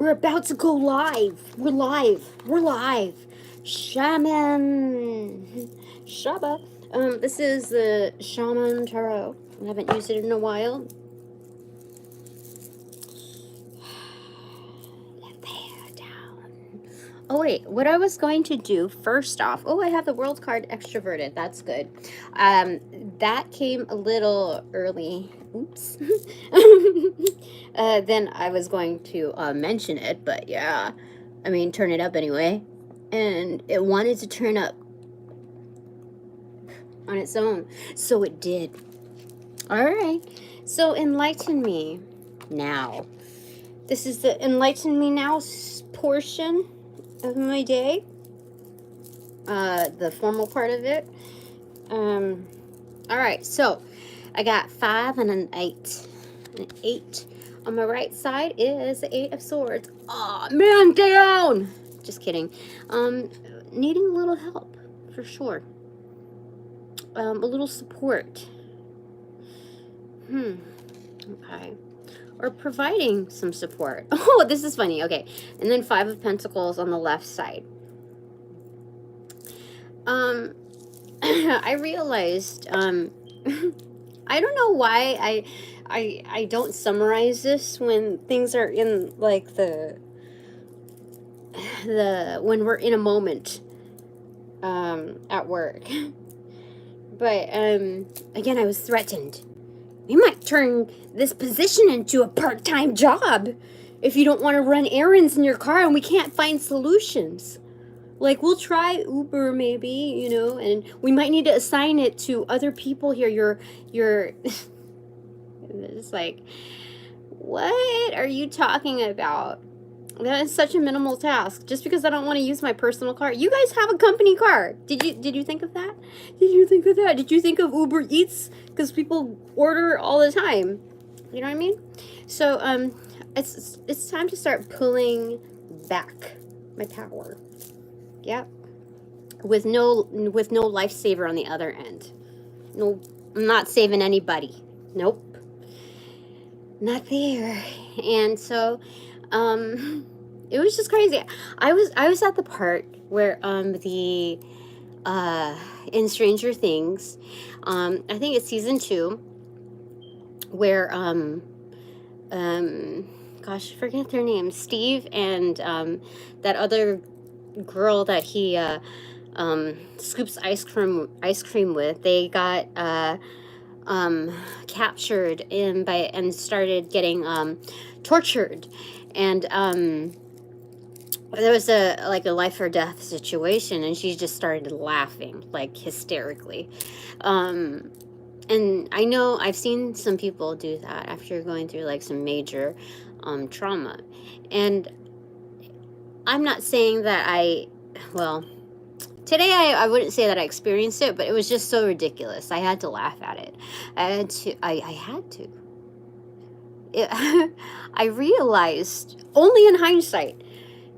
We're about to go live. We're live. We're live. Shaman. Shaba. This is the Shaman Tarot. I haven't used it in a while. Let the hair down. Oh wait, what I was going to do first off. Oh, I have the World card extroverted. That's good. That came a little early. Oops. Then I was going to mention it, but yeah, I mean, turn it up anyway. And it wanted to turn up on its own, so it did. All right, so Enlighten Me Now. This is the Enlighten Me Now portion of my day, the formal part of it. All right, so I got 5 and an 8. An 8 on my right side is the 8 of Swords. Aw, oh, man down! Just kidding. Needing a little help, for sure. A little support. Okay. Or providing some support. Oh, this is funny. Okay. And then 5 of Pentacles on the left side. I realized, I don't know why I don't summarize this when things are in like when we're in a moment at work. But again, I was threatened. We might turn this position into a part-time job if you don't want to run errands in your car and we can't find solutions. Like, we'll try Uber maybe, you know, and we might need to assign it to other people here. You're it's like, what are you talking about? That is such a minimal task. Just because I don't want to use my personal car. You guys have a company car. Did you think of that? Did you think of that? Did you think of Uber Eats? Because people order all the time. You know what I mean? So it's time to start pulling back my power. Yep. With no lifesaver on the other end. No, I'm not saving anybody. Nope. Not there. And so it was just crazy. I was at the part where the in Stranger Things, I think it's season 2, where gosh, I forget their names, Steve and that other girl that he scoops ice cream with, they got captured and started getting tortured, and there was a life or death situation, and she just started laughing like hysterically. And I know I've seen some people do that after going through like some major trauma, and I'm not saying that today I wouldn't say that I experienced it, but it was just so ridiculous. I had to laugh at it. I had to. I realized, only in hindsight,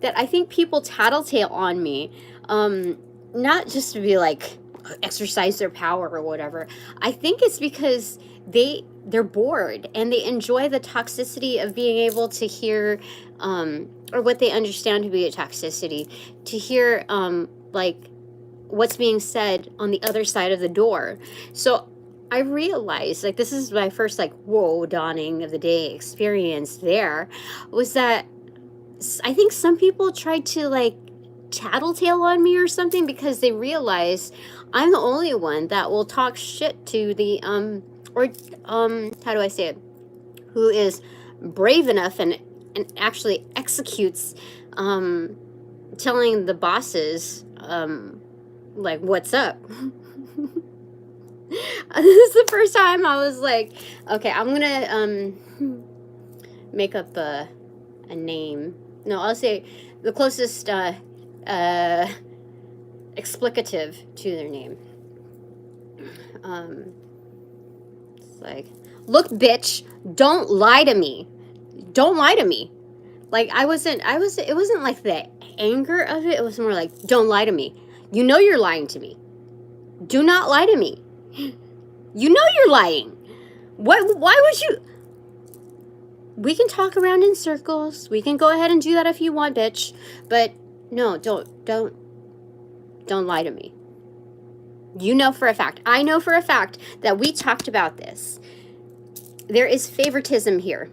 that I think people tattletale on me, not just to be like, exercise their power or whatever. I think it's because they're bored and they enjoy the toxicity of being able to hear, or what they understand to be a toxicity, to hear like what's being said on the other side of the door. So I realized, like, this is my first like whoa dawning of the day experience there, was that I think some people tried to like tattletale on me or something because they realize I'm the only one that will talk shit to the how do I say it, who is brave enough and actually executes telling the bosses like what's up. This is the first time I was like, okay, I'm gonna make up a name. No, I'll say the closest explicative to their name. It's like, look, bitch, don't lie to me. Don't lie to me. Like, it wasn't like the anger of it. It was more like, don't lie to me. You know you're lying to me. Do not lie to me. You know you're lying. Why would you? we can talk around in circles. We can go ahead and do that if you want, bitch. But no, don't lie to me. You know for a fact, I know for a fact that we talked about this. There is favoritism here.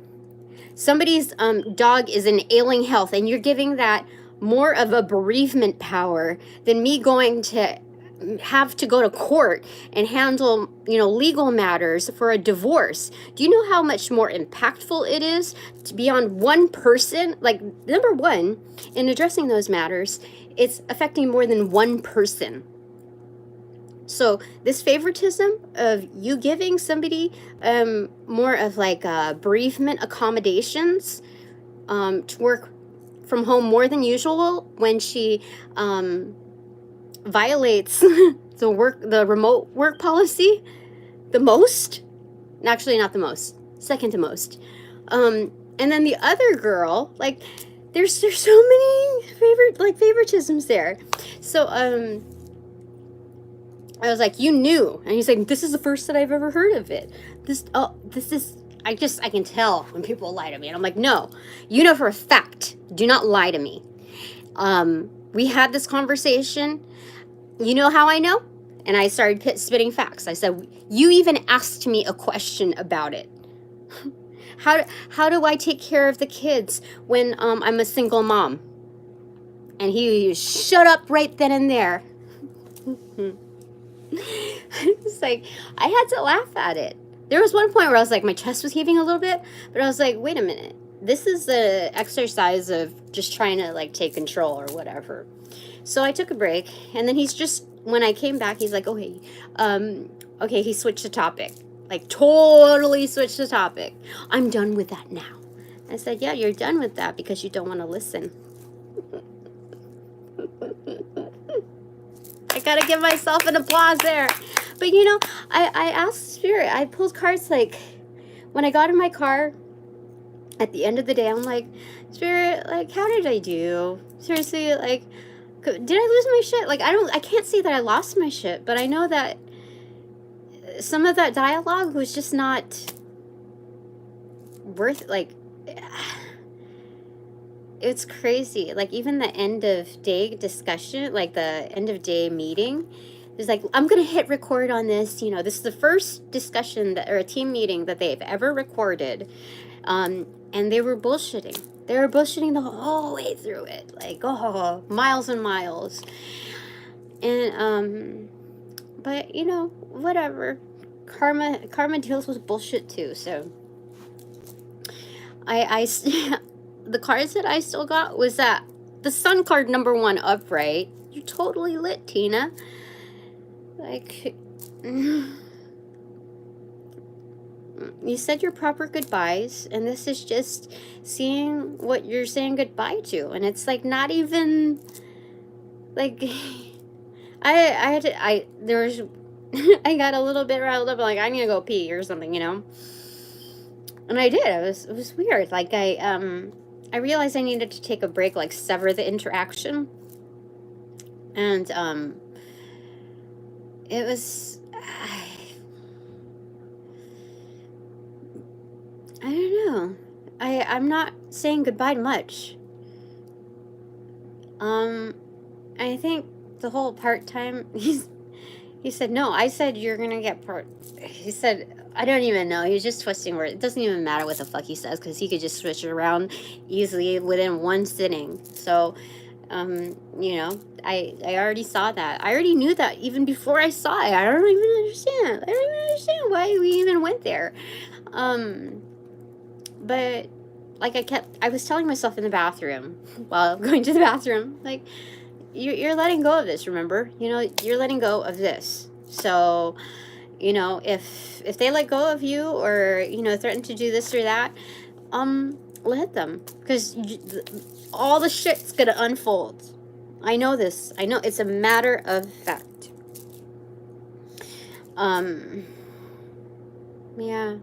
Somebody's dog is in ailing health, and you're giving that more of a bereavement power than me going to have to go to court and handle, legal matters for a divorce. Do you know how much more impactful it is to be on one person? Like, number one, in addressing those matters, it's affecting more than one person. So this favoritism of you giving somebody more of like bereavement accommodations to work from home more than usual when she violates the remote work policy the most. Actually, not the most, second to most. And then the other girl, like there's so many favoritisms there. So I was like, you knew. And he's like, this is the first that I've ever heard of it. I can tell when people lie to me. And I'm like, no, you know for a fact. Do not lie to me. We had this conversation. You know how I know? And I started spitting facts. I said, you even asked me a question about it. How do I take care of the kids when I'm a single mom? And he shut up right then and there. It's like, I had to laugh at it. There was one point where I was like, my chest was heaving a little bit, but I was like, wait a minute. This is the exercise of just trying to like take control or whatever. So I took a break, and then when I came back, he's like, okay, he switched the topic. Like, totally switched the topic. I'm done with that now. I said, yeah, you're done with that because you don't want to listen. I gotta give myself an applause there. But I asked Spirit, I pulled cards like, when I got in my car, at the end of the day, I'm like, Spirit, like, how did I do? Seriously, like, did I lose my shit? Like, I can't say that I lost my shit, but I know that some of that dialogue was just not worth, like, it's crazy. Like, even the end of day discussion, like the end of day meeting, it was like, I'm going to hit record on this. This is the first discussion or a team meeting that they've ever recorded. And they were bullshitting. They were bullshitting the whole way through it. Like, miles and miles. And, but, whatever. Karma deals with bullshit too, so. The cards that I still got was that the sun card number 1 upright. You're totally lit, Tina. Like, you said your proper goodbyes, and this is just seeing what you're saying goodbye to, and it's like not even like I got a little bit riled up, like I need to go pee or something, and I did. It was weird. Like I realized I needed to take a break, like sever the interaction, and it was. I don't know. I'm not saying goodbye much. I think the whole part-time, he said, no, I said you're gonna get he said, I don't even know, he was just twisting words. It doesn't even matter what the fuck he says, because he could just switch it around easily within one sitting. So, I already saw that. I already knew that even before I saw it. I don't even understand why we even went there. But like I was telling myself in the bathroom while going to the bathroom, like, you're letting go of this, remember? You're letting go of this. So, if they let go of you or, threaten to do this or that, let them. Because all the shit's gonna unfold. I know this. I know it's a matter of fact. Yeah.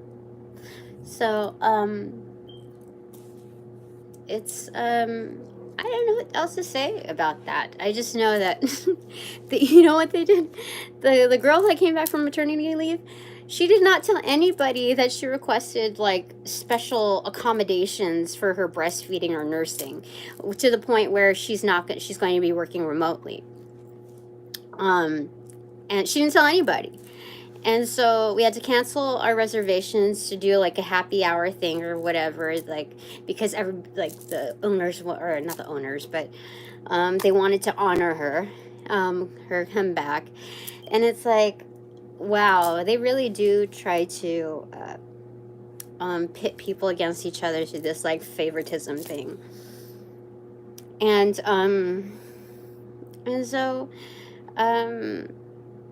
So, it's, I don't know what else to say about that. I just know that, you know what they did? The girl that came back from maternity leave, She did not tell anybody that she requested like special accommodations for her breastfeeding or nursing, to the point where she's going to be working remotely. And she didn't tell anybody. And so we had to cancel our reservations to do like a happy hour thing or whatever, like, because the owners, or not the owners, but they wanted to honor her comeback. And it's like, wow, they really do try to pit people against each other through this like favoritism thing. And so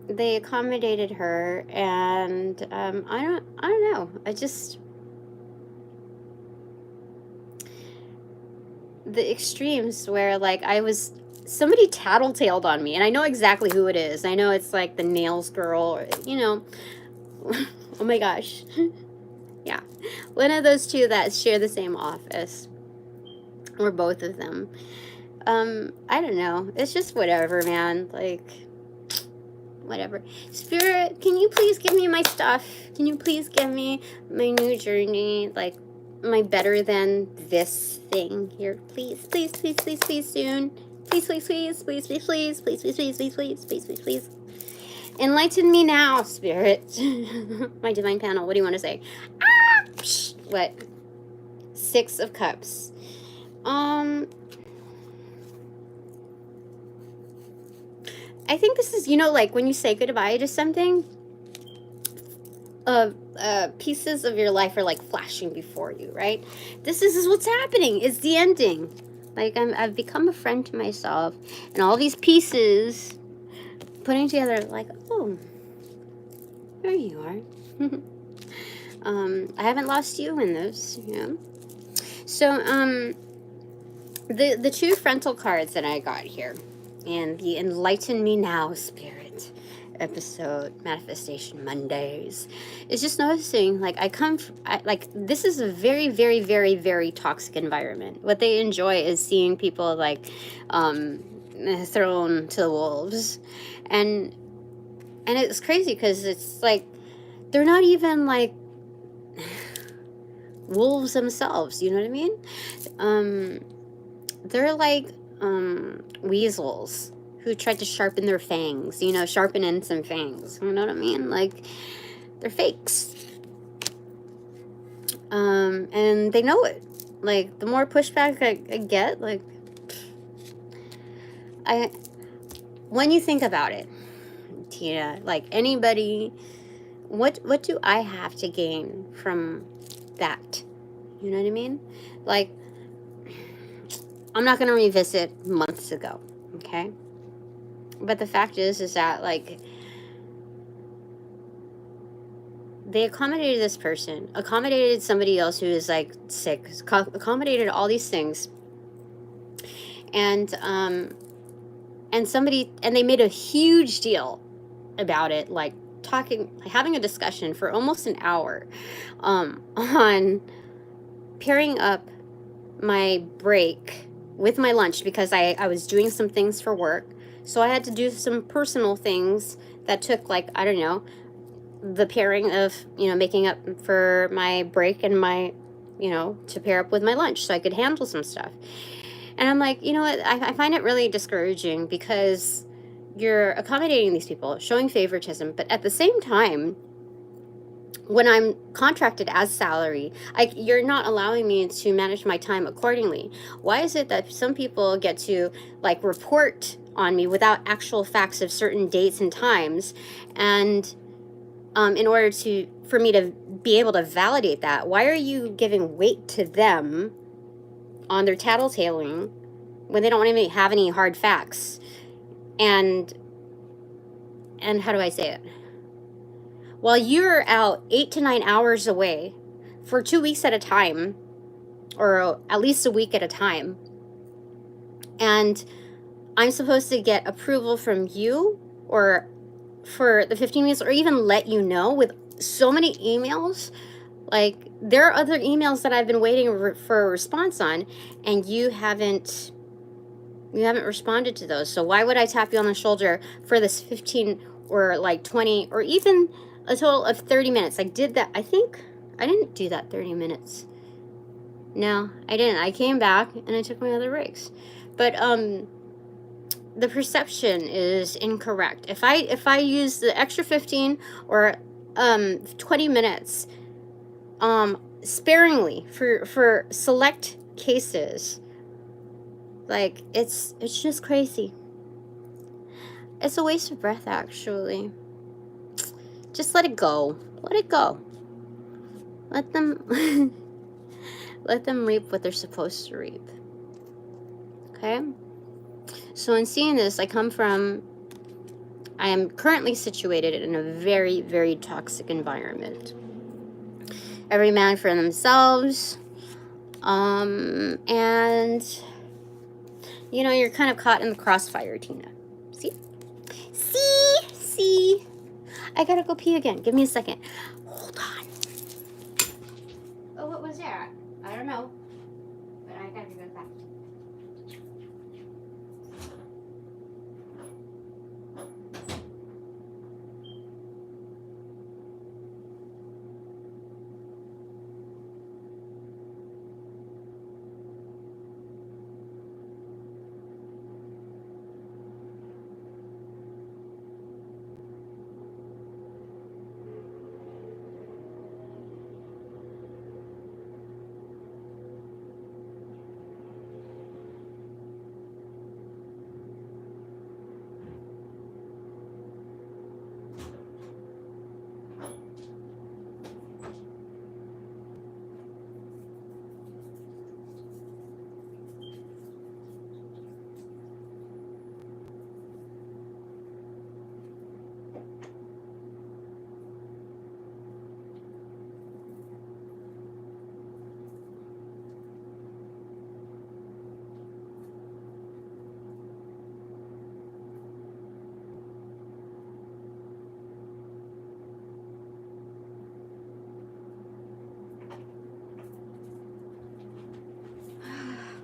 they accommodated her, and I don't know. The extremes where like somebody tattletaled on me, and I know exactly who it is. I know it's like the nails girl, or, you know. Oh my gosh. Yeah. One of those two that share the same office. Or both of them. I don't know. It's just whatever, man. Like, whatever. Spirit, can you please give me my stuff? Can you please give me my new journey? Like, my better than this thing here. Please, please, please, please, please, soon. Please, please, please, please, please, please, please, please, please, please, please, please, please, please. Enlighten me now, Spirit. My divine panel, what do you want to say? Ah! Psh, what? 6 of Cups. I think this is, you know, like when you say goodbye to something, pieces of your life are like flashing before you, right? This is what's happening. It's the ending. Like I've become a friend to myself, and all these pieces putting together, like, oh, there you are. I haven't lost you in this, you know. So the 2 frontal cards that I got here, and the Enlighten Me Now Spirit episode, Manifestation Mondays, is just noticing, like, like, this is a very, very, very, very toxic environment. What they enjoy is seeing people, like, thrown to the wolves. And it's crazy, because it's, like, they're not even, like, wolves themselves, you know what I mean? They're, like, weasels who tried to sharpen their fangs, you know, sharpen in some fangs, you know what I mean? Like, they're fakes. And they know it. Like, the more pushback I get, like, when you think about it, Tina, like, anybody, what do I have to gain from that? You know what I mean? Like, I'm not going to revisit months ago, okay? But the fact is that, like, they accommodated this person, accommodated somebody else who is, like, sick, accommodated all these things. And they made a huge deal about it, like, having a discussion for almost an hour, on pairing up my break with my lunch, because I was doing some things for work. So I had to do some personal things that took, like, I don't know, the pairing of, you know, making up for my break and my, you know, to pair up with my lunch so I could handle some stuff. And I'm like, you know what, I find it really discouraging, because you're accommodating these people, showing favoritism, but at the same time, when I'm contracted as salary, you're not allowing me to manage my time accordingly. Why is it that some people get to, like, report on me without actual facts of certain dates and times, and in order for me to be able to validate that, why are you giving weight to them on their tattletaling when they don't even have any hard facts? And how do I say it? While you're out 8 to 9 hours away for 2 weeks at a time, or at least a week at a time, and I'm supposed to get approval from you, or for the 15 minutes, or even let you know with so many emails. Like, there are other emails that I've been waiting for a response on, and you haven't responded to those. So why would I tap you on the shoulder for this 15 or like 20 or even a total of 30 minutes. I did that. I think I didn't do that 30 minutes. No, I didn't. I came back and I took my other breaks. But the perception is incorrect. If I use the extra 15 or 20 minutes sparingly for select cases, like it's just crazy. It's a waste of breath, actually. Just let it go. Let it go. Let them let them reap what they're supposed to reap. Okay? So in seeing this, I am currently situated in a very, very toxic environment. Every man for themselves. And you know, you're kind of caught in the crossfire, Tina. See? See? I gotta go pee again. Give me a second. Hold on. Oh, what was that? I don't know. But I gotta go back.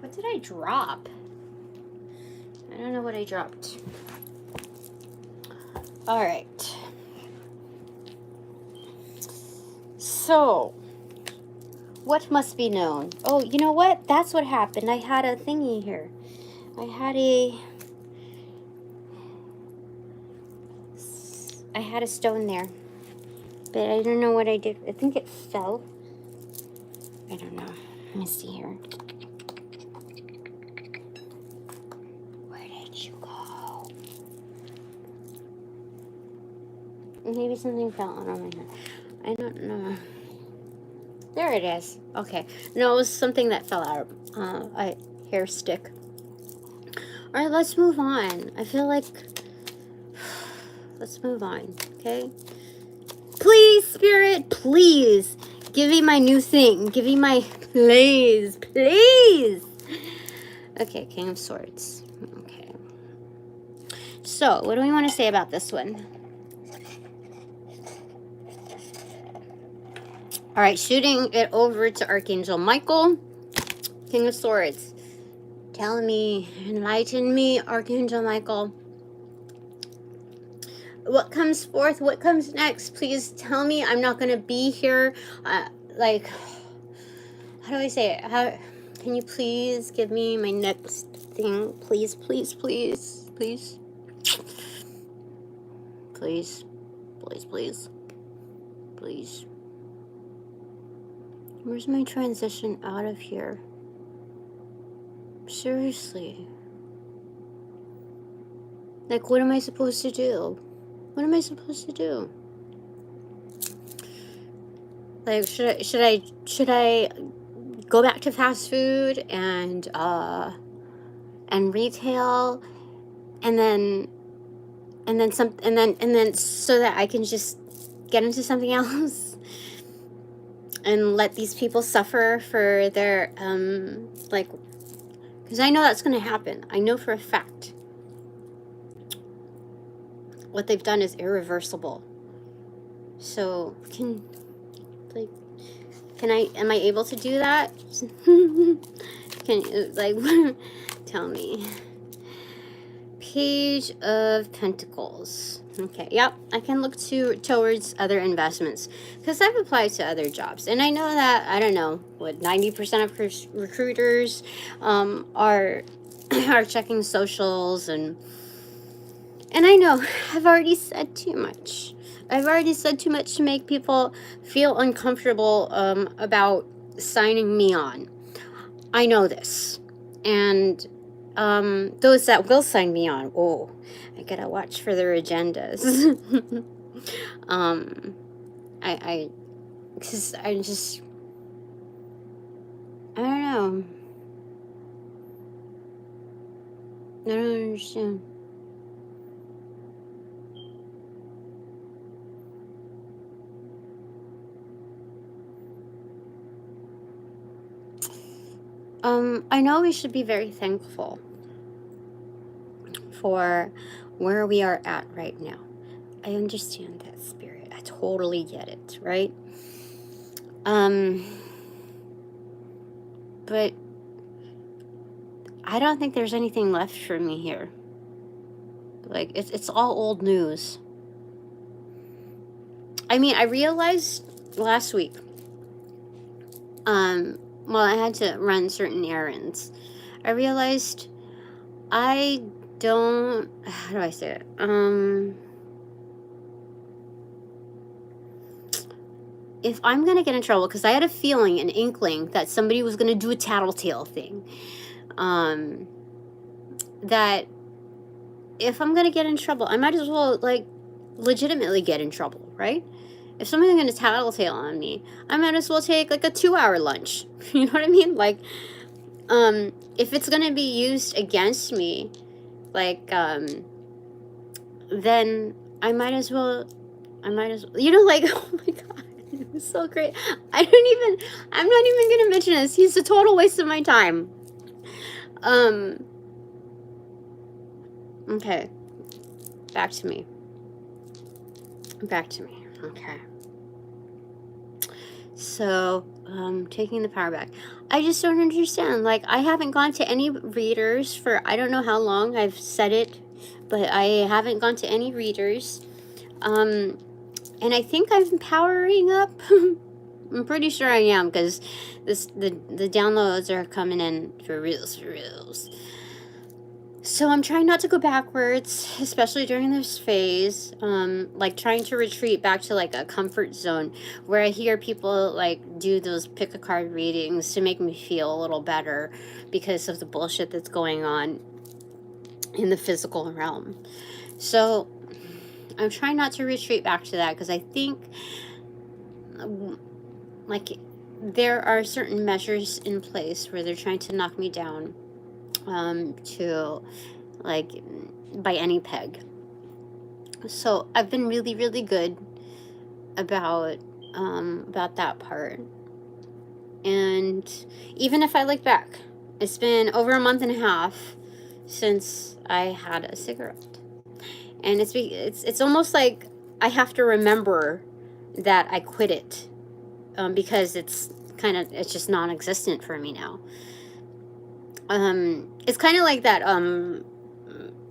What did I drop? I don't know what I dropped. All right. So, what must be known? Oh, you know what? That's what happened. I had a thingy here. I had a stone there. But I don't know what I did. I think it fell. I don't know. Let me see here. Maybe something fell out on my head. I don't know. There it is. Okay. No, it was something that fell out. A hair stick. All right, let's move on. I feel like... Let's move on, okay? Please, Spirit, please. Give me my new thing. Give me my... Please, please. Okay, King of Swords. Okay. So, what do we want to say about this one? All right, shooting it over to Archangel Michael, King of Swords. Tell me, enlighten me, Archangel Michael. What comes forth? What comes next? Please tell me. I'm not going to be here. Like, how do I say it? Can you please give me my next thing? Please, please, please, please. Please, please, please, please. Where's my transition out of here? Seriously. Like, what am I supposed to do? What am I supposed to do? Like, should I go back to fast food and retail and then so that I can just get into something else? And let these people suffer for their, like, because I know that's going to happen. I know for a fact. What they've done is irreversible. So, am I able to do that? Can you, like, tell me. Page of Pentacles. Okay, yep, I can look towards other investments because I've applied to other jobs, and I know that, I don't know, what 90% of recruiters are are checking socials, and I know I've already said too much. I've already said too much to make people feel uncomfortable about signing me on. I know this, and those that will sign me on, oh, I gotta watch for their agendas. Because I don't know. I don't understand. I know we should be very thankful for where we are at right now. I understand that, Spirit. I totally get it, right? But I don't think there's anything left for me here. Like, it's all old news. I mean, I realized last week, well, I had to run certain errands. I realized I don't, how do I say it? If I'm going to get in trouble, because I had a feeling, an inkling, that somebody was going to do a tattletale thing. That if I'm going to get in trouble, I might as well, like, legitimately get in trouble, right? If somebody's going to tattletale on me, I might as well take, like, a 2-hour lunch. You know what I mean? Like, if it's going to be used against me, like, then I might as well, you know, like, oh my God, it's so great. I'm not even going to mention this. He's a total waste of my time. Okay. Back to me. Okay. So, taking the power back. I just don't understand. Like, I haven't gone to any readers for I don't know how long. I've said it, but I haven't gone to any readers. And I think I'm powering up. I'm pretty sure I am, because the downloads are coming in for reals. So I'm trying not to go backwards, especially during this phase. Like, trying to retreat back to, like, a comfort zone where I hear people, like, do those pick a card readings to make me feel a little better because of the bullshit that's going on in the physical realm. So I'm trying not to retreat back to that, because I think, like, there are certain measures in place where they're trying to knock me down. To, like, by any peg. So I've been really, really good about that part. And even if I look back, it's been over a month and a half since I had a cigarette, and it's almost like I have to remember that I quit it, because it's just non-existent for me now. It's kind of like that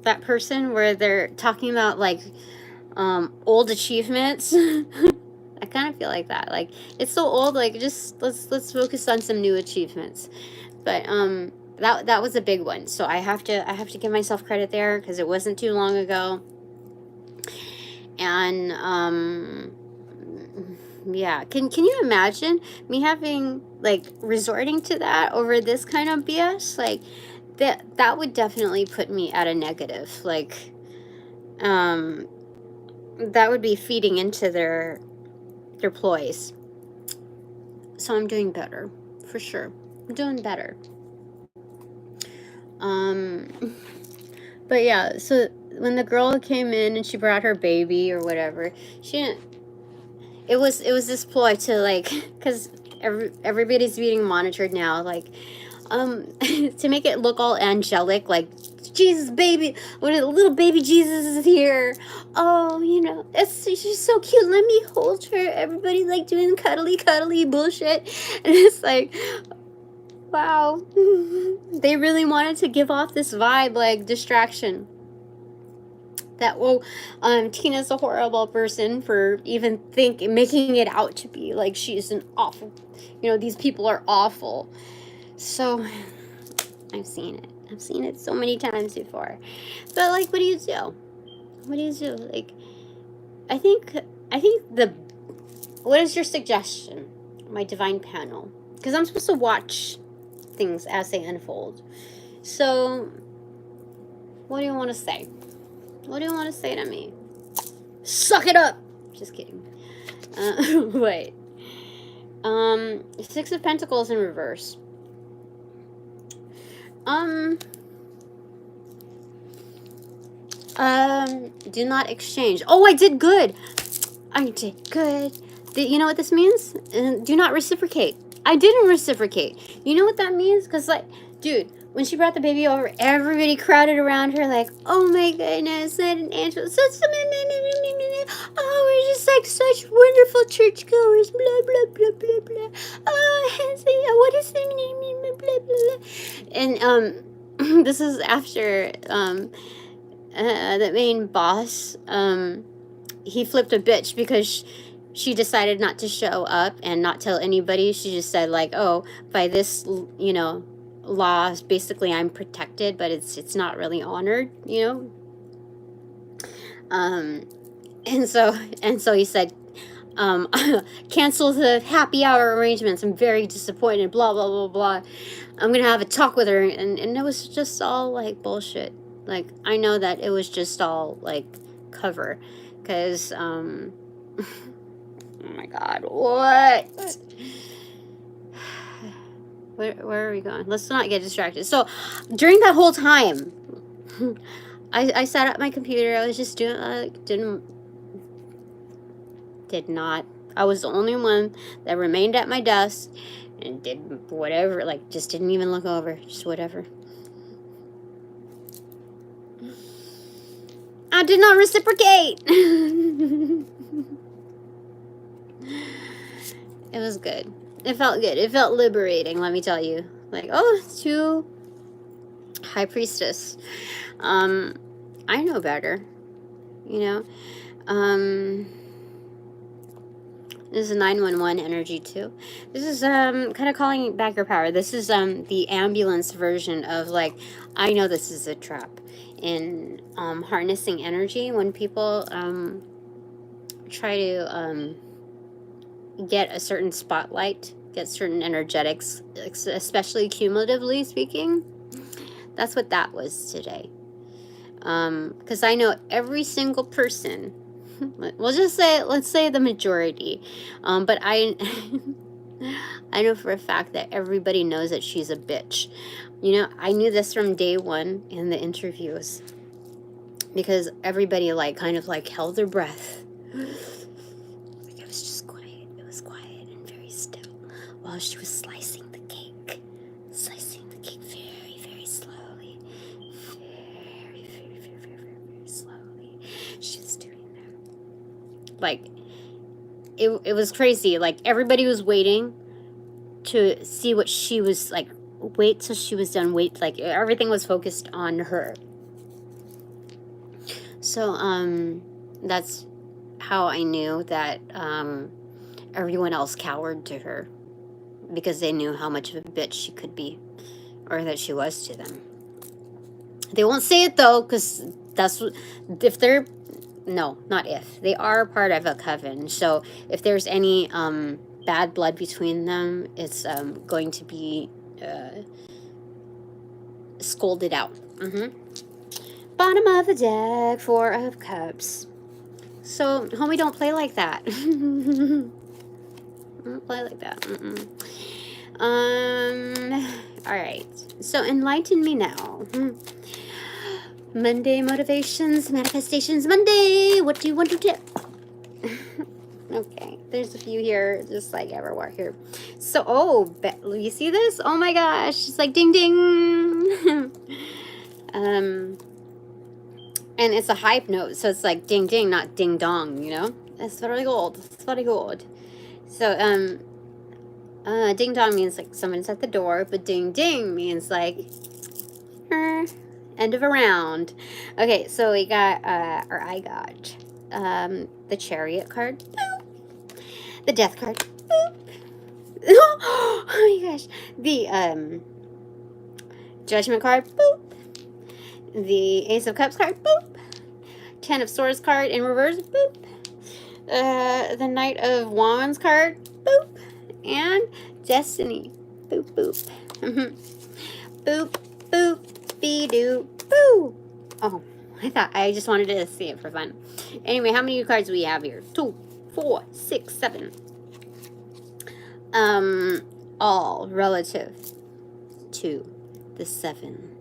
that person where they're talking about, like, old achievements. I kind of feel like that. Like, it's so old, like, just let's focus on some new achievements. But that was a big one. So I have to give myself credit there, because it wasn't too long ago. And yeah, can you imagine me having, like, resorting to that over this kind of BS? Like, that would definitely put me at a negative. Like, that would be feeding into their ploys. So I'm doing better, for sure. I'm doing better. But yeah, so when the girl came in and she brought her baby or whatever, she didn't. It was this ploy to, like, because everybody's being monitored now, like, to make it look all angelic, like, Jesus, baby, when a little baby Jesus is here. Oh, you know, she's so cute. Let me hold her. Everybody, like, doing cuddly bullshit, and it's like, wow, they really wanted to give off this vibe, like, distraction. that, well, Tina's a horrible person for even making it out to be like she's an awful, you know, these people are awful. So I've seen it. I've seen it so many times before. But like, what do you do? What do you do? Like, I think what is your suggestion, my divine panel? Because I'm supposed to watch things as they unfold. So, what do you want to say? What do you want to say to me? Suck it up! Just kidding. Wait. Six of Pentacles in reverse. Do not exchange. Oh, I did good. I did good. You know what this means? Do not reciprocate. I didn't reciprocate. You know what that means? Because, like, dude, when she brought the baby over, everybody crowded around her like, oh my goodness, that an angel. Oh, we're just like such wonderful churchgoers. Blah, blah, blah, blah, blah. Oh, what is the name? Blah, blah, blah. And, this is after, the main boss, he flipped a bitch because she decided not to show up and not tell anybody. She just said, like, oh, by this, you know, law, basically I'm protected, but it's not really honored, you know. And so he said, cancel the happy hour arrangements. I'm very disappointed, blah, blah, blah, blah. I'm gonna have a talk with her. And it was just all like bullshit. Like, I know that it was just all like cover, because oh my god, what? Where are we going? Let's not get distracted. So during that whole time, I sat at my computer. I was just doing, I was the only one that remained at my desk and did whatever, like, just didn't even look over, just whatever. I did not reciprocate. It was good. It felt good. It felt liberating, let me tell you. Like, oh, it's too High Priestess. I know better, you know. This is 911 energy too. This is kind of calling back your power. This is the ambulance version of, like, I know this is a trap in harnessing energy. When people try to get a certain spotlight, get certain energetics, especially cumulatively speaking, that's what that was today. Because I know every single person, we'll just say, let's say the majority, but I know for a fact that everybody knows that she's a bitch. You know, I knew this from day one in the interviews, because everybody, like, kind of like held their breath. Like, it was just quiet. It was quiet and very still while she was slicing the cake very, very slowly. Very, very, very, very, very slowly. She was doing that. Like, it was crazy. Like, everybody was waiting to see what she was, like, wait till she was done. Wait, like, everything was focused on her. So, that's how I knew that, everyone else cowered to her, because they knew how much of a bitch she could be, or that she was to them. They won't say it, though, because that's what, if they're, no, not if, they are part of a coven. So if there's any bad blood between them, it's going to be scolded out. Bottom of the deck, 4 of Cups. So, homie, don't play like that. Don't play like that. Alright. So, Enlighten Me Now. Monday motivations, manifestations Monday. What do you want to do? Okay, there's a few here, just like everywhere here. So, oh, you see this? Oh my gosh, it's like ding ding. And it's a hype note, so it's like ding ding, not ding dong, you know? That's very good. It's very good. So, ding dong means like someone's at the door, but ding ding means like, End of a round. Okay, so we got, or I got, the Chariot card. Boop. The Death card. Boop. Oh my gosh. The, Judgment card. Boop. The Ace of Cups card. Boop. Ten of Swords card in reverse. Boop. The Knight of Wands card. Boop. And Destiny. Boop, boop. Boop, boop, be-doo, boo. Oh, I just wanted to see it for fun. Anyway, how many cards do we have here? 2, 4, 6, 7. All relative to the 7.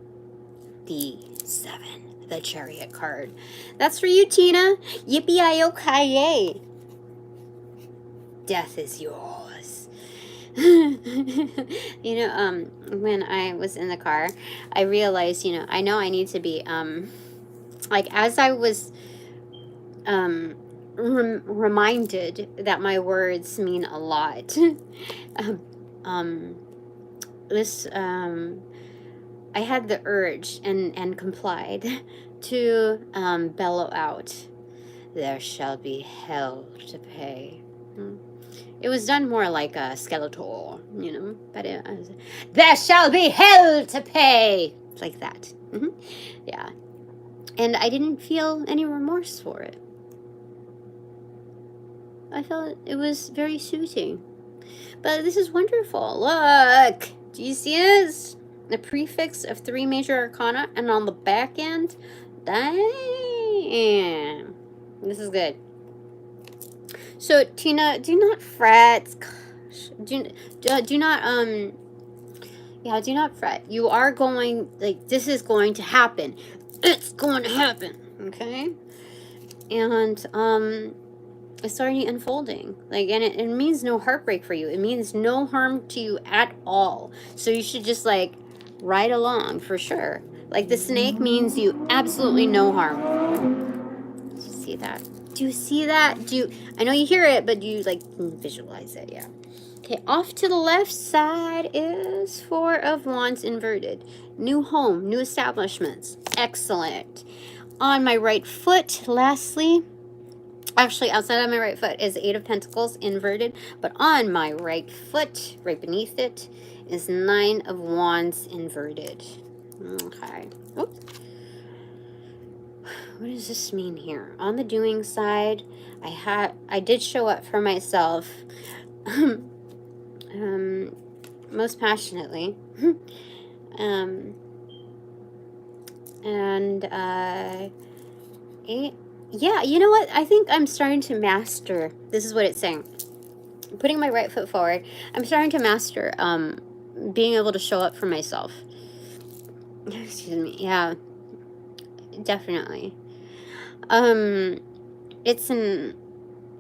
The 7. The Chariot card. That's for you, Tina. Yippee-i-yo-ki-yay. Death is yours. You know, when I was in the car, I realized, you know I need to be, like, as I was, reminded that my words mean a lot, I had the urge and complied to, bellow out, "There shall be hell to pay." It was done more like a Skeletor, you know, but it was, "There shall be hell to pay," like that. Yeah, and I didn't feel any remorse for it. I felt it was very soothing. But this is wonderful. Look, do you see this? The prefix of 3 major arcana, and on the back end, Diane. This is good. So, Tina, do not fret. Gosh, do not, yeah, do not fret. You are going, like, this is going to happen. It's going to happen, okay? And, it's already unfolding. Like, and it means no heartbreak for you. It means no harm to you at all. So you should just, like, ride along for sure. Like, the snake means you absolutely no harm. Do you see that? Do you see that? I know you hear it, but do you, like, visualize it? Yeah. Okay, off to the left side is 4 of Wands inverted. New home, new establishments. Excellent. On my right foot, lastly, actually outside of my right foot is 8 of Pentacles inverted, but on my right foot, right beneath it, is 9 of Wands inverted. Okay. Oops. What does this mean here? On the doing side, I did show up for myself, most passionately, yeah, you know what? I think I'm starting to master. This is what it's saying. Putting my right foot forward, I'm starting to master being able to show up for myself. Excuse me. Yeah, definitely. It's an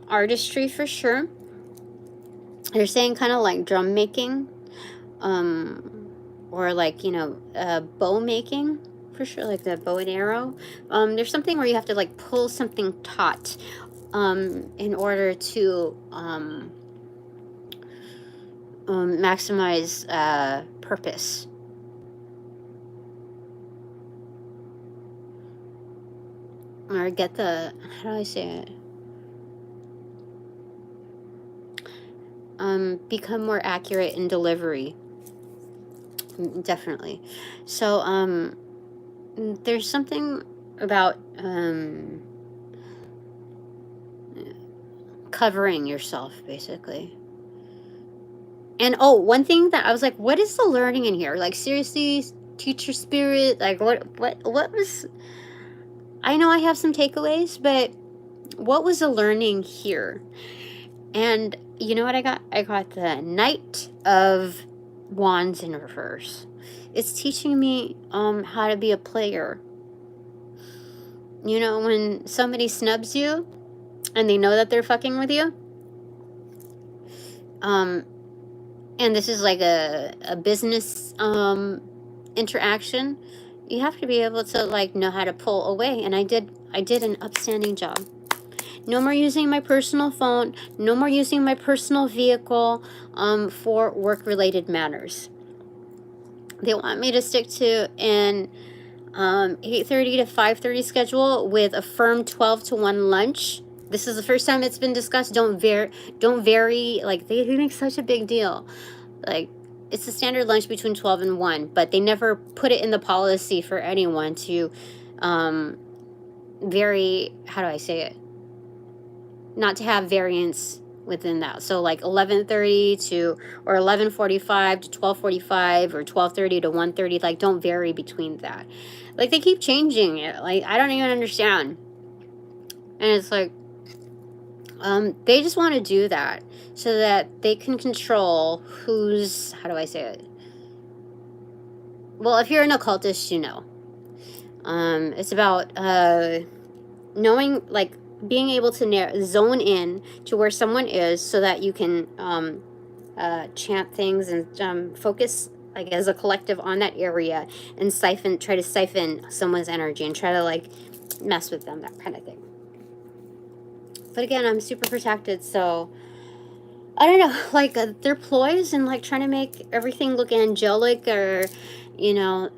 artistry for sure. They're saying kind of like drum making, or like, you know, bow making for sure, like the bow and arrow. There's something where you have to like pull something taut, in order to maximize purpose. Or get the, how do I say it? Become more accurate in delivery. Definitely. So, there's something about covering yourself, basically. And oh, one thing that I was like, what is the learning in here? Like, seriously, teacher spirit, like what was, I know I have some takeaways, but what was the learning here? And you know what I got? I got the Knight of Wands in reverse. It's teaching me how to be a player. You know, when somebody snubs you and they know that they're fucking with you, and this is like a business interaction, you have to be able to like know how to pull away. And I did an upstanding job. No more using my personal phone. No more using my personal vehicle for work-related matters. They want me to stick to an 8:30 to 5:30 schedule with a firm 12 to 1 lunch. This is the first time it's been discussed. Don't vary. Like, they make such a big deal. Like, it's a standard lunch between 12 and 1, but they never put it in the policy for anyone to vary, how do I say it? Not to have variance within that. So like 11:30 to, or 11:45 to 12:45, or 12:30 to 1:30, like, don't vary between that. Like, they keep changing it. Like, I don't even understand. And it's like, they just want to do that so that they can control who's, how do I say it? Well, if you're an occultist, you know. It's about knowing, like, being able to zone in to where someone is so that you can chant things and focus, like, as a collective on that area, and try to siphon someone's energy and try to, like, mess with them, that kind of thing. But again, I'm super protected, so I don't know, like, their ploys and, like, trying to make everything look angelic, or, you know,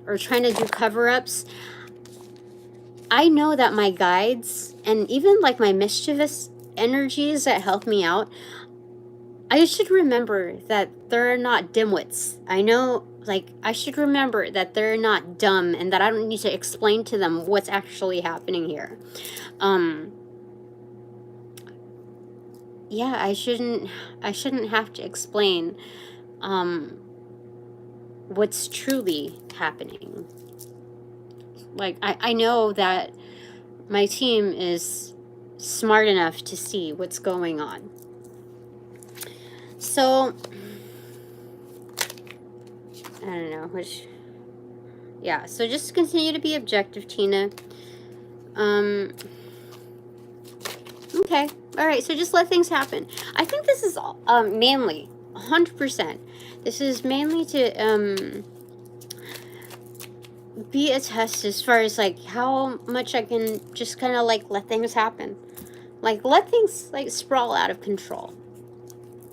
or trying to do cover-ups. I know that my guides, and even, like, my mischievous energies that help me out, I should remember that they're not dimwits. I know, like, I should remember that they're not dumb, and that I don't need to explain to them what's actually happening here. Yeah, I shouldn't have to explain what's truly happening. Like, I know that my team is smart enough to see what's going on. So, I don't know, yeah, so just continue to be objective, Tina. Okay, alright, so just let things happen. I think this is mainly, 100%, this is mainly to, be a test as far as, like, how much I can just kind of, like, let things happen. Like, let things, like, sprawl out of control.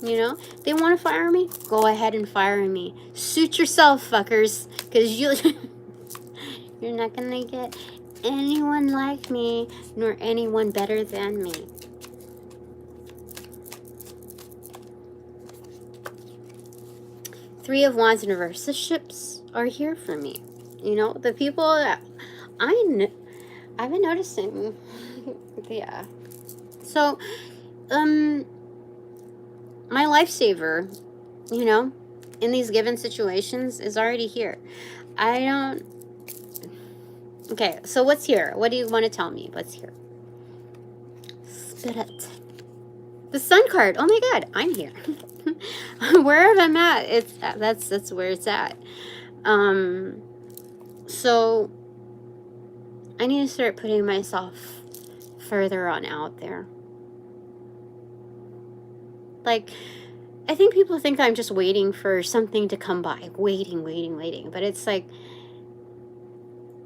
You know? They want to fire me? Go ahead and fire me. Suit yourself, fuckers. Because you're not going to get anyone like me, nor anyone better than me. Three of Wands in reverse. The ships are here for me. You know, the people that I've been noticing. Yeah. So, my lifesaver, you know, in these given situations is already here. Okay, so what's here? What do you want to tell me? What's here? Spirit. The Sun card. Oh my God, I'm here. Wherever I'm at, that's where it's at. So I need to start putting myself further on out there. Like, I think people think I'm just waiting for something to come by. Waiting. But it's like,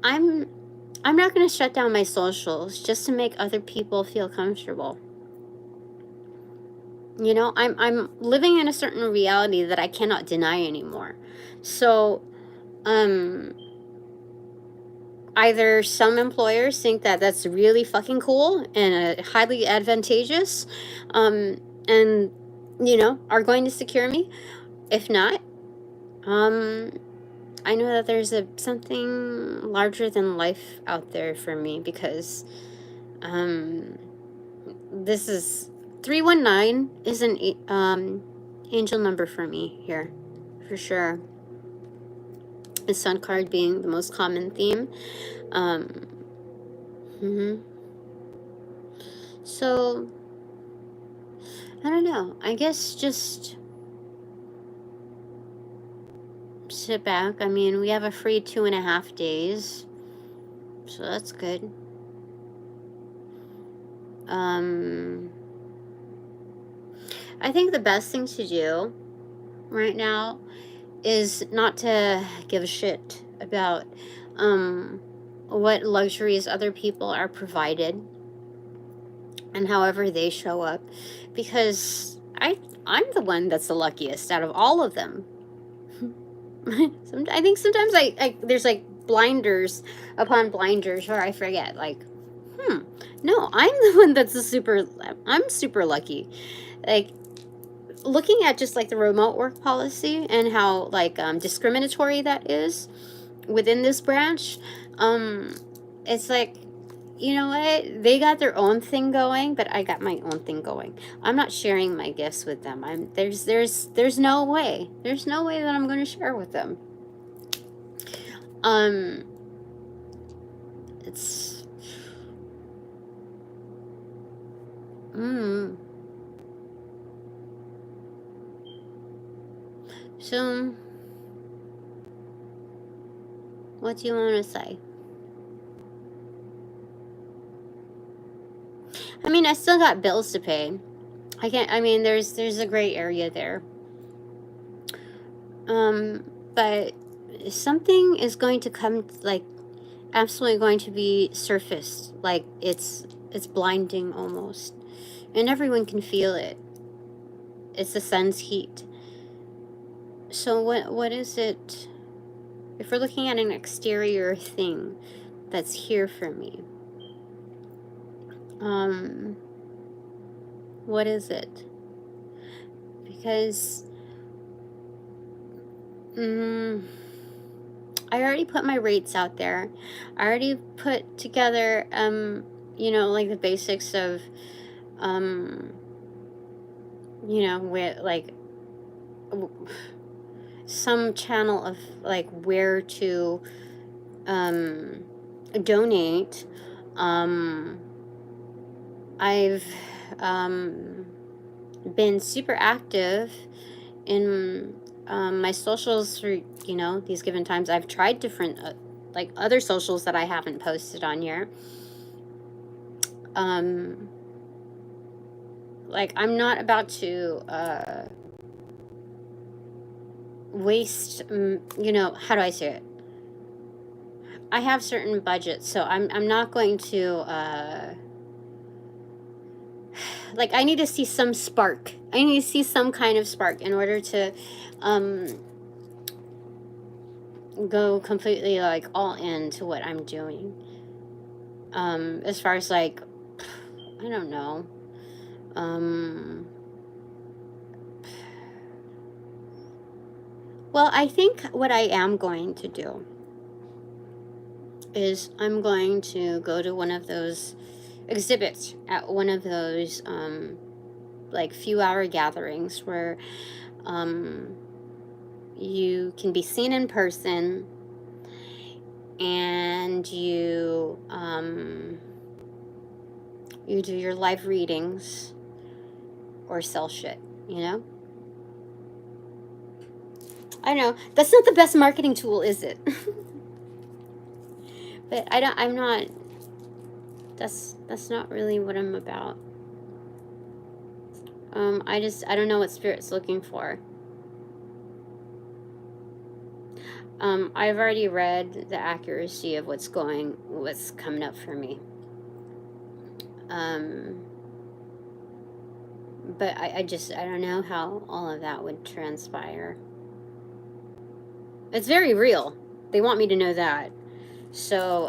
I'm not going to shut down my socials just to make other people feel comfortable. You know, I'm living in a certain reality that I cannot deny anymore. So, either some employers think that that's really fucking cool and highly advantageous, and, you know, are going to secure me. If not, I know that there's something larger than life out there for me, because this is 319 is an angel number for me here, for sure. The Sun card being the most common theme. So, I don't know. I guess just sit back. I mean, we have a free 2.5 days, so that's good. I think the best thing to do right now is not to give a shit about what luxuries other people are provided and however they show up, because I'm the one that's the luckiest out of all of them. I think sometimes I there's like blinders upon blinders, or I forget, like, no, I'm the one that's I'm super lucky. Like, looking at just like the remote work policy and how like discriminatory that is within this branch, it's like, you know what? They got their own thing going, but I got my own thing going. I'm not sharing my gifts with them. There's no way. There's no way that I'm going to share with them. It's so what do you want to say? I mean, I still got bills to pay. There's a gray area there. But something is going to come, like, absolutely going to be surfaced. Like, it's blinding almost. And everyone can feel it. It's the sun's heat. So what is it? If we're looking at an exterior thing that's here for me, what is it? Because I already put my rates out there. I already put together you know, like the basics of you know, where, like, some channel of like where to donate. I've been super active in my socials for, you know, these given times. I've tried different like other socials that I haven't posted on here. Like, I'm not about to waste, you know, how do I say it? I have certain budgets, so I'm not going to like, I need to see some spark. I need to see some kind of spark in order to go completely, like, all into what I'm doing. As far as, like, I don't know. Well, I think what I am going to do is I'm going to go to one of those exhibits at one of those like few-hour gatherings where you can be seen in person and you you do your live readings or sell shit, you know? I know, that's not the best marketing tool, is it? But I'm not, that's not really what I'm about. I don't know what Spirit's looking for. I've already read the accuracy of what's coming up for me. But I don't know how all of that would transpire. It's very real. They want me to know that. So,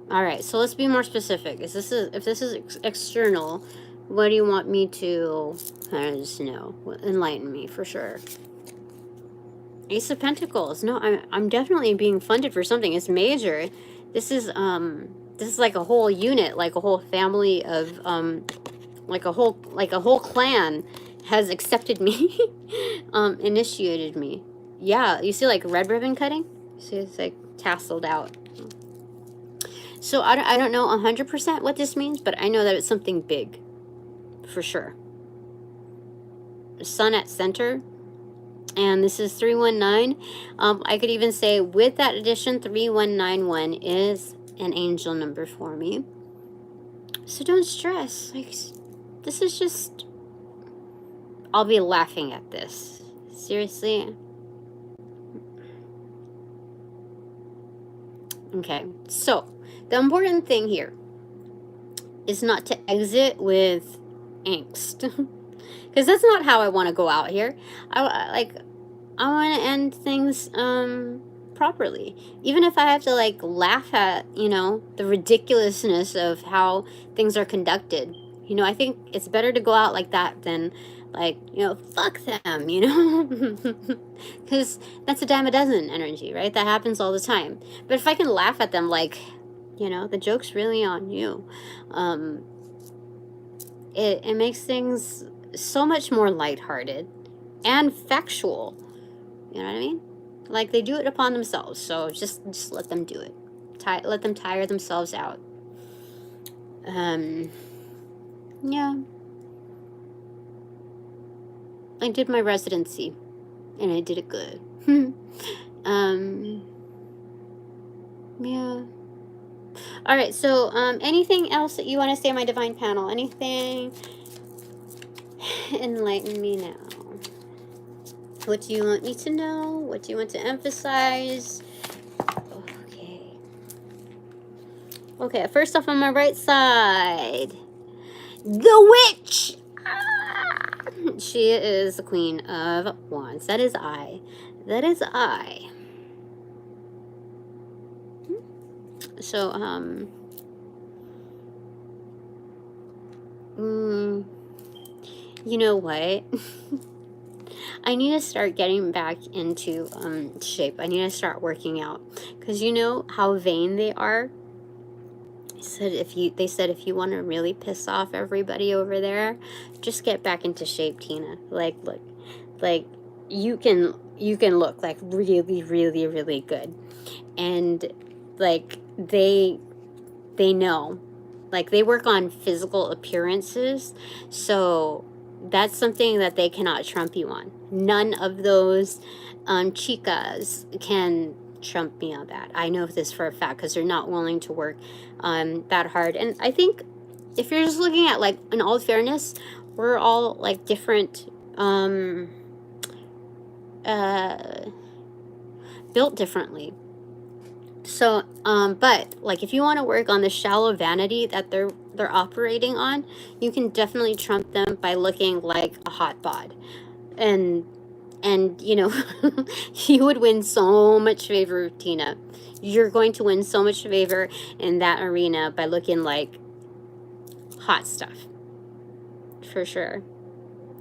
all right, so let's be more specific. If this is external, what do you want me to, I don't just know, enlighten me for sure. Ace of Pentacles. No, I'm definitely being funded for something. It's major. This is like a whole unit, like a whole family of like a whole clan has accepted me, initiated me. Yeah, you see, like, red ribbon cutting? See, it's like tasseled out. So I don't know 100% what this means, but I know that it's something big, for sure. Sun at center, and this is 319. I could even say with that addition, 3191 is an angel number for me. So don't stress. Like, this is just, I'll be laughing at this. Seriously. Okay, so the important thing here is not to exit with angst, because that's not how I want to go out here. I'm I want to end things properly. Even if I have to like laugh at, you know, the ridiculousness of how things are conducted. You know, I think it's better to go out like that than like, you know, fuck them, you know? Because that's a dime a dozen energy, right? That happens all the time. But if I can laugh at them like, you know, the joke's really on you, it makes things so much more lighthearted and factual. You know what I mean? Like, they do it upon themselves, so just let them do it. Let them tire themselves out. Yeah. I did my residency, and I did it good. Yeah. Alright, so, anything else that you want to say on my divine panel? Anything? Enlighten me now. What do you want me to know? What do you want to emphasize? Okay. Okay, first off on my right side, the witch! Ah! She is the Queen of Wands. That is I. That is I. So, you know what? I need to start getting back into shape. I need to start working out. Because you know how vain they are? They said if you want to really piss off everybody over there, just get back into shape, Tina. Like, look. Like, you can look like really, really, really good. And like they know. Like, they work on physical appearances, so that's something that they cannot trump you on. None of those chicas can trump me on that. I know this for a fact because they're not willing to work that hard. And I think if you're just looking at, like, in all fairness, we're all like different, built differently. So, but like, if you want to work on the shallow vanity that they're operating on, you can definitely trump them by looking like a hot bod, and you know, you would win so much favor, Tina. You're going to win so much favor in that arena by looking like hot stuff, for sure.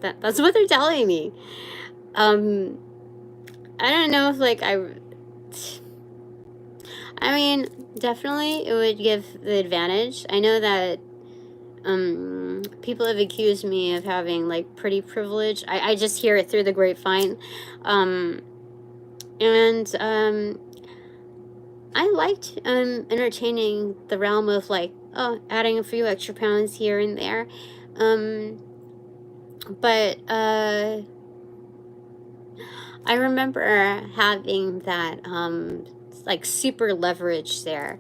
That's what they're telling me. I don't know if like I mean, definitely it would give the advantage. I know that people have accused me of having like pretty privilege. I just hear it through the grapevine. I liked entertaining the realm of like, oh, adding a few extra pounds here and there. But I remember having that like super leverage there,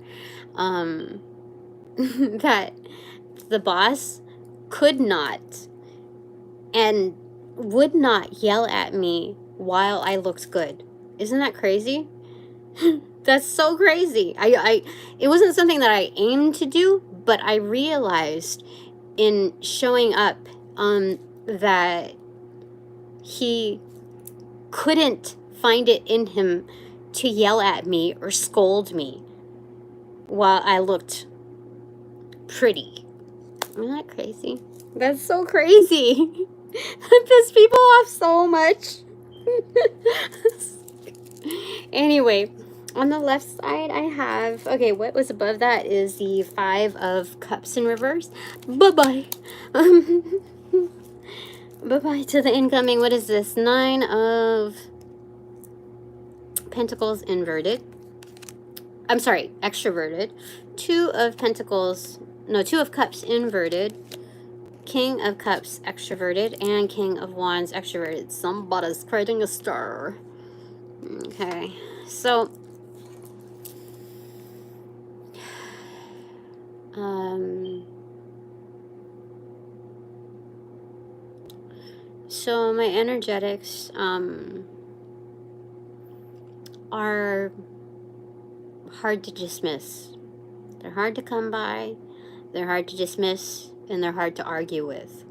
that the boss could not and would not yell at me while I looked good. Isn't that crazy? That's so crazy. It wasn't something that I aimed to do, but I realized in showing up that he couldn't find it in him to yell at me or scold me while I looked pretty. Isn't that crazy? That's so crazy. That pissed people off so much. Anyway, on the left side I have, okay, what was above that is the 5 of Cups in reverse. Bye-bye. Bye-bye to the incoming, what is this? 9 of Pentacles inverted. I'm sorry, extroverted. 2 of Pentacles, no, 2 of Cups inverted. King of Cups extroverted and King of Wands extroverted. Somebody's creating a stir. Okay, so so my energetics are hard to dismiss. They're hard to come by, they're hard to dismiss, and they're hard to argue with.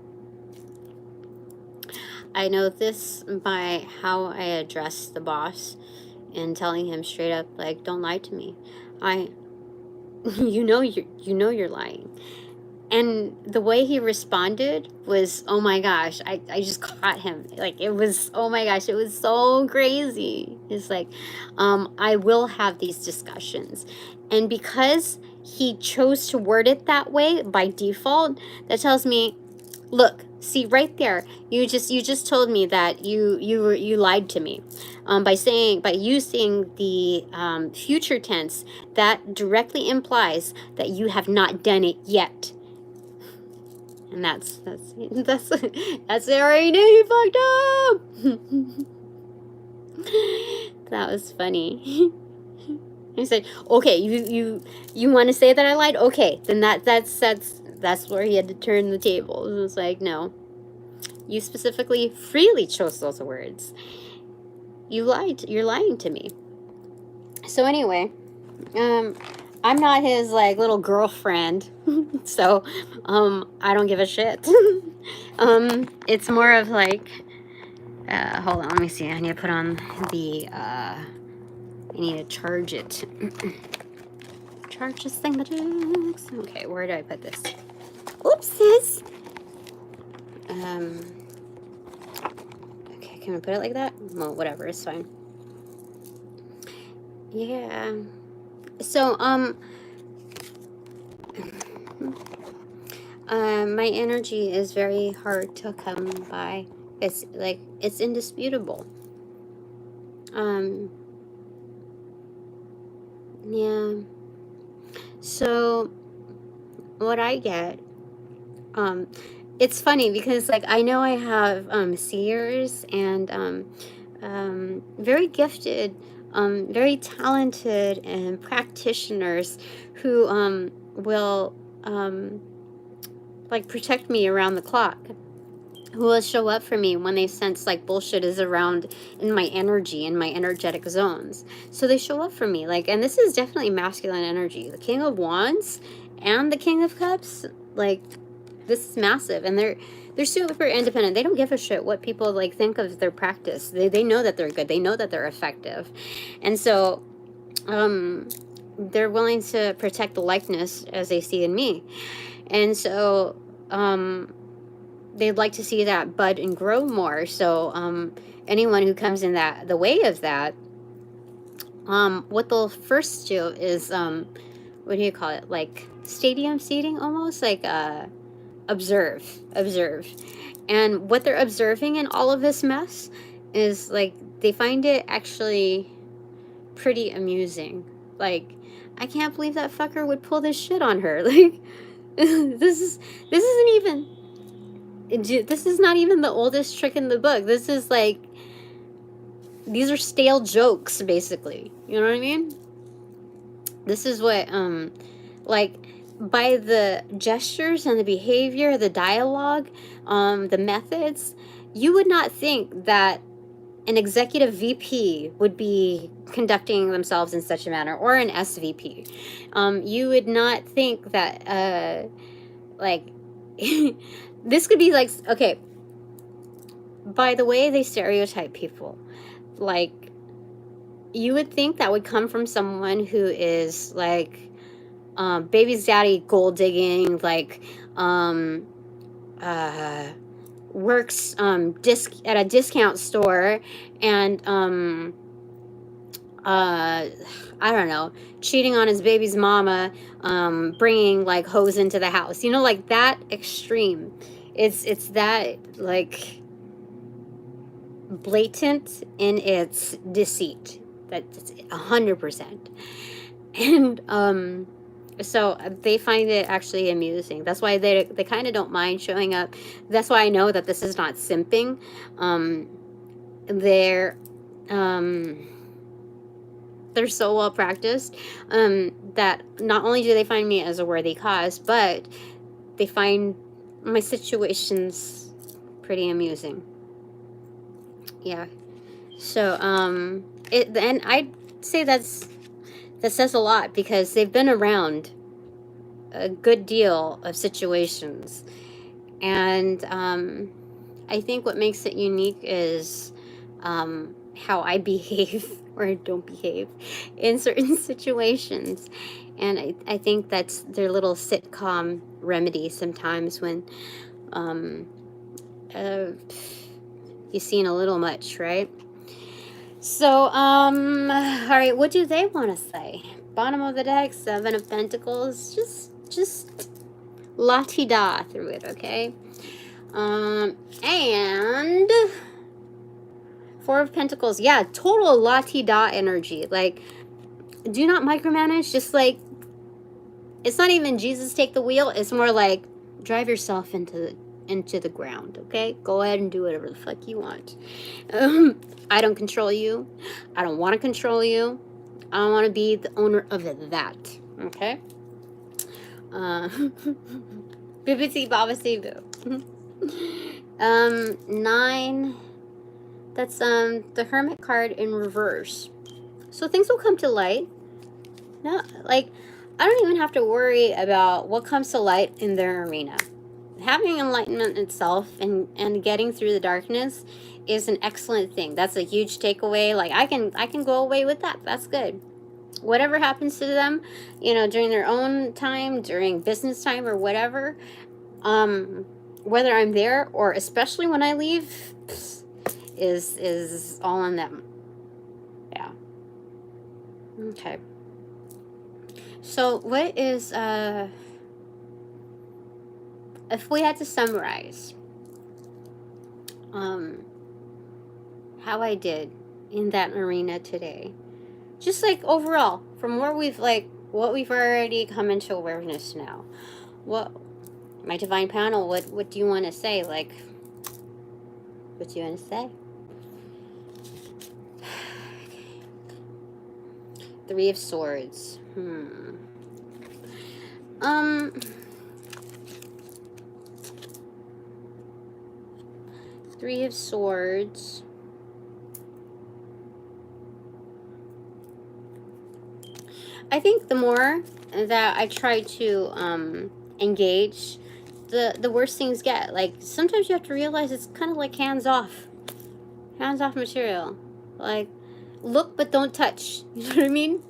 I know this by how I address the boss and telling him straight up, like, don't lie to me. You know you're lying. And the way he responded was, oh my gosh, I just caught him. Like, it was, oh my gosh, it was so crazy. It's like, I will have these discussions. And because he chose to word it that way by default, that tells me, look, see right there, you just told me that you lied to me, by using the future tense. That directly implies that you have not done it yet. And that's already knew you fucked up. That was funny. He said, okay, you want to say that I lied? Okay, then that's where he had to turn the tables. It was like, no, you specifically freely chose those words. You're lying to me. So anyway, I'm not his, like, little girlfriend, so, I don't give a shit. It's more of, like, hold on, let me see, I need to put on the, I need to charge it. Charge this thing, okay, where do I put this? Oopsies! Okay, can I put it like that? Well, whatever, it's fine. Yeah. So, my energy is very hard to come by. It's like, it's indisputable. Yeah. So, what I get, it's funny because, like, I know I have, seers and, very gifted, very talented and practitioners who will like protect me around the clock, who will show up for me when they sense like bullshit is around in my energy, in my energetic zones. So they show up for me, like, and this is definitely masculine energy. The King of Wands and the King of Cups, like, this is massive, and they're super independent. They don't give a shit what people, like, think of their practice. They know that they're good. They know that they're effective. And so they're willing to protect the likeness as they see in me. And so they'd like to see that bud and grow more. So anyone who comes in the way of that, what they'll first do is, what do you call it? Like stadium seating almost, like observe. And what they're observing in all of this mess is, like, they find it actually pretty amusing. Like, I can't believe that fucker would pull this shit on her. Like, this is not even the oldest trick in the book. This is like, these are stale jokes, basically. You know what I mean? This is what, like, by the gestures and the behavior, the dialogue, the methods, you would not think that an executive VP would be conducting themselves in such a manner, or an SVP. You would not think that, like, this could be like, okay, by the way they stereotype people, like, you would think that would come from someone who is, like, baby's daddy gold digging, like, works at a discount store, and I don't know, cheating on his baby's mama, bringing, like, hoes into the house, you know, like that extreme. It's that, like, blatant in its deceit. That's 100%. And so they find it actually amusing. That's why they kind of don't mind showing up. That's why I know that this is not simping. They're so well practiced, that not only do they find me as a worthy cause, but they find my situations pretty amusing. Yeah. So and I'd say that says a lot, because they've been around a good deal of situations, and I think what makes it unique is how I behave or don't behave in certain situations. And I think that's their little sitcom remedy sometimes when you've seen a little much, right? So, all right, what do they want to say? Bottom of the deck, 7 of Pentacles, just la-ti-da through it, okay? And 4 of Pentacles, yeah, total la-ti-da energy. Like, do not micromanage, just like, it's not even Jesus take the wheel, it's more like, drive yourself into the ground, okay? Go ahead and do whatever the fuck you want. I don't control you. I don't want to control you. I don't want to be the owner of that, okay? Bibbidi bobbidi boo. 9, that's the Hermit card in reverse. So things will come to light. No, like, I don't even have to worry about what comes to light in their arena. Having enlightenment itself and getting through the darkness is an excellent thing. That's a huge takeaway. Like, I can go away with that. That's good. Whatever happens to them, you know, during their own time, during business time or whatever, whether I'm there or especially when I leave, is all on them. Yeah. Okay. So what is if we had to summarize how I did in that arena today, just like overall from where we've what we've already come into awareness now, what my divine panel, what do you want to say? Like, what do you want to say? 3 of Swords. 3 of Swords. I think the more that I try to engage, the worse things get. Like, sometimes you have to realize it's kind of like hands-off material. Like, look but don't touch. You know what I mean?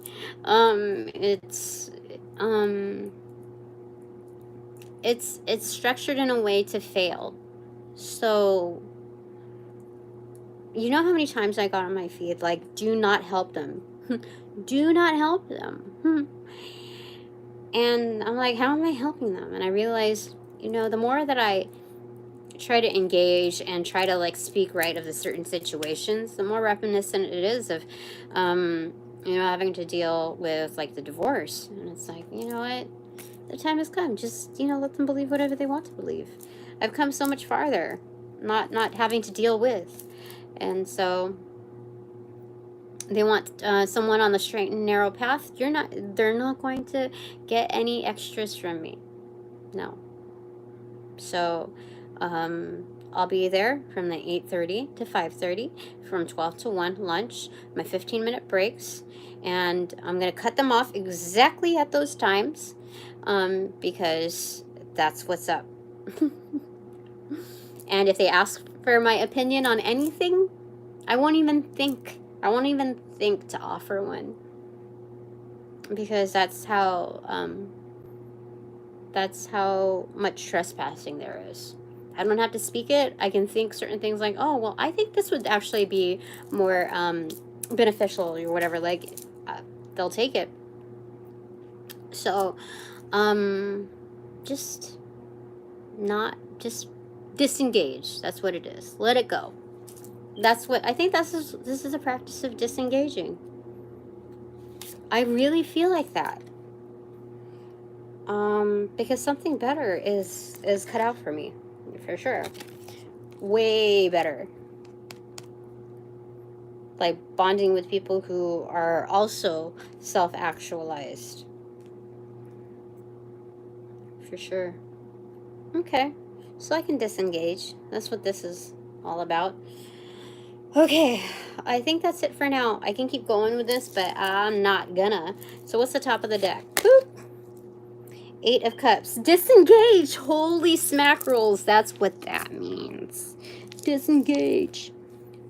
It's structured in a way to fail. So, you know how many times I got on my feed, like, do not help them. Do not help them. And I'm like, how am I helping them? And I realized, you know, the more that I try to engage and try to, like, speak right of the certain situations, the more reminiscent it is of, you know, having to deal with, like, the divorce. And it's like, you know what? The time has come. Just, you know, let them believe whatever they want to believe. I've come so much farther, not having to deal with. And so they want someone on the straight and narrow path. They're not going to get any extras from me. No. So I'll be there from the 8:30 to 5:30, from 12 to 1 lunch, my 15-minute breaks, and I'm going to cut them off exactly at those times because that's what's up. And if they ask for my opinion on anything, I won't even think to offer one, because that's how much trespassing there is. I don't have to speak it. I can think certain things like, oh, well, I think this would actually be more beneficial or whatever. Like, they'll take it. So, just disengage. That's what it is. Let it go. That's what I think. This is a practice of disengaging. I really feel like that. Because something better is cut out for me, for sure. Way better. Like bonding with people who are also self-actualized. For sure. Okay. So I can disengage. That's what this is all about. Okay, I think that's it for now. I can keep going with this, but I'm not gonna. So what's the top of the deck? Boop. 8 of Cups. Disengage. Holy smack rolls. That's what that means. Disengage.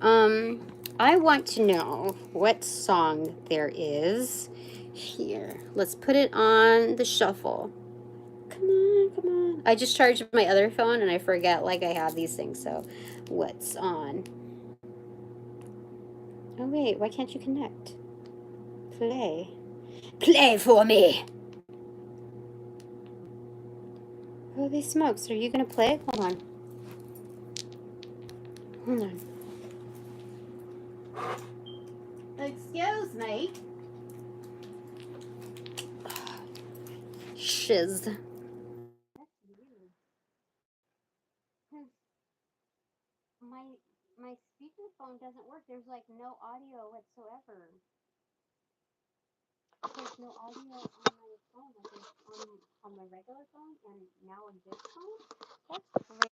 I want to know what song there is here. Let's put it on the shuffle. Come on, come on. I just charged my other phone and I forget like I have these things. So what's on? Oh wait, why can't you connect? Play. Play for me. Holy smokes, are you gonna play? Hold on. Hold on. Excuse me. Shiz. That's weird. My speakerphone doesn't work. There's like no audio whatsoever. There's no audio on my phone. Like there's on my regular phone and now on this phone. That's great.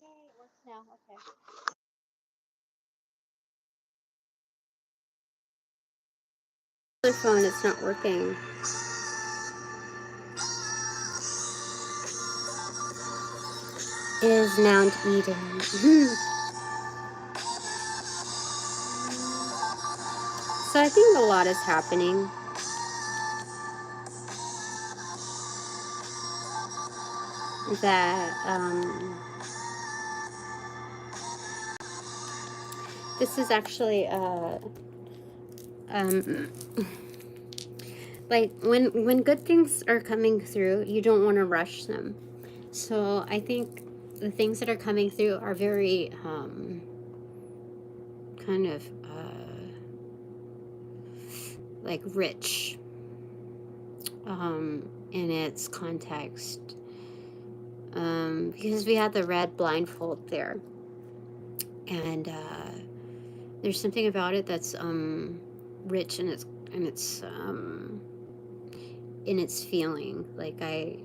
Yay, it works now. Okay. Other phone, it's not working. Is Mount Eden. So I think a lot is happening. That this is actually like when good things are coming through, you don't want to rush them. So I think the things that are coming through are very kind of like rich in its context, because we had the red blindfold there, and there's something about it that's rich in its feeling. Like I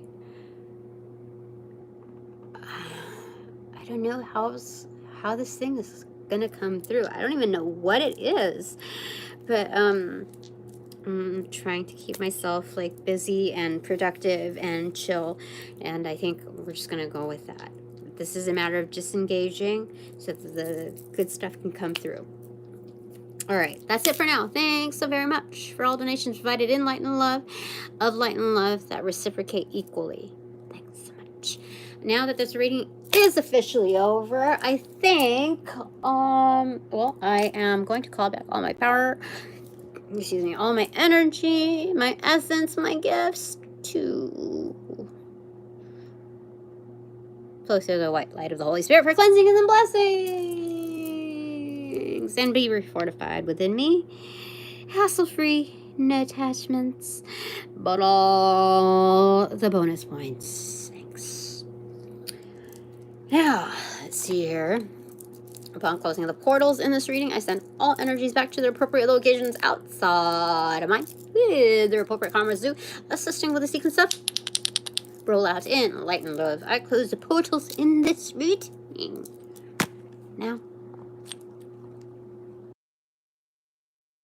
don't know how this thing is gonna come through. I don't even know what it is, but I'm trying to keep myself like busy and productive and chill, and I think we're just gonna go with that. This is a matter of disengaging so that the good stuff can come through. All right, that's it for now. Thanks so very much for all donations provided in light and love, of light and love that reciprocate equally. Thanks so much. Now that this reading is officially over, I think, well, I am going to call back all my power, excuse me, all my energy, my essence, my gifts to closer to the white light of the Holy Spirit for cleansing and blessings, and be refortified within me, hassle-free, no attachments, but all the bonus points. Thanks. Now, let's see here. Upon closing of the portals in this reading, I send all energies back to their appropriate locations outside of mine, with their appropriate karmas due, assisting with the sequence of rollout in light and love. I close the portals in this reading. Now.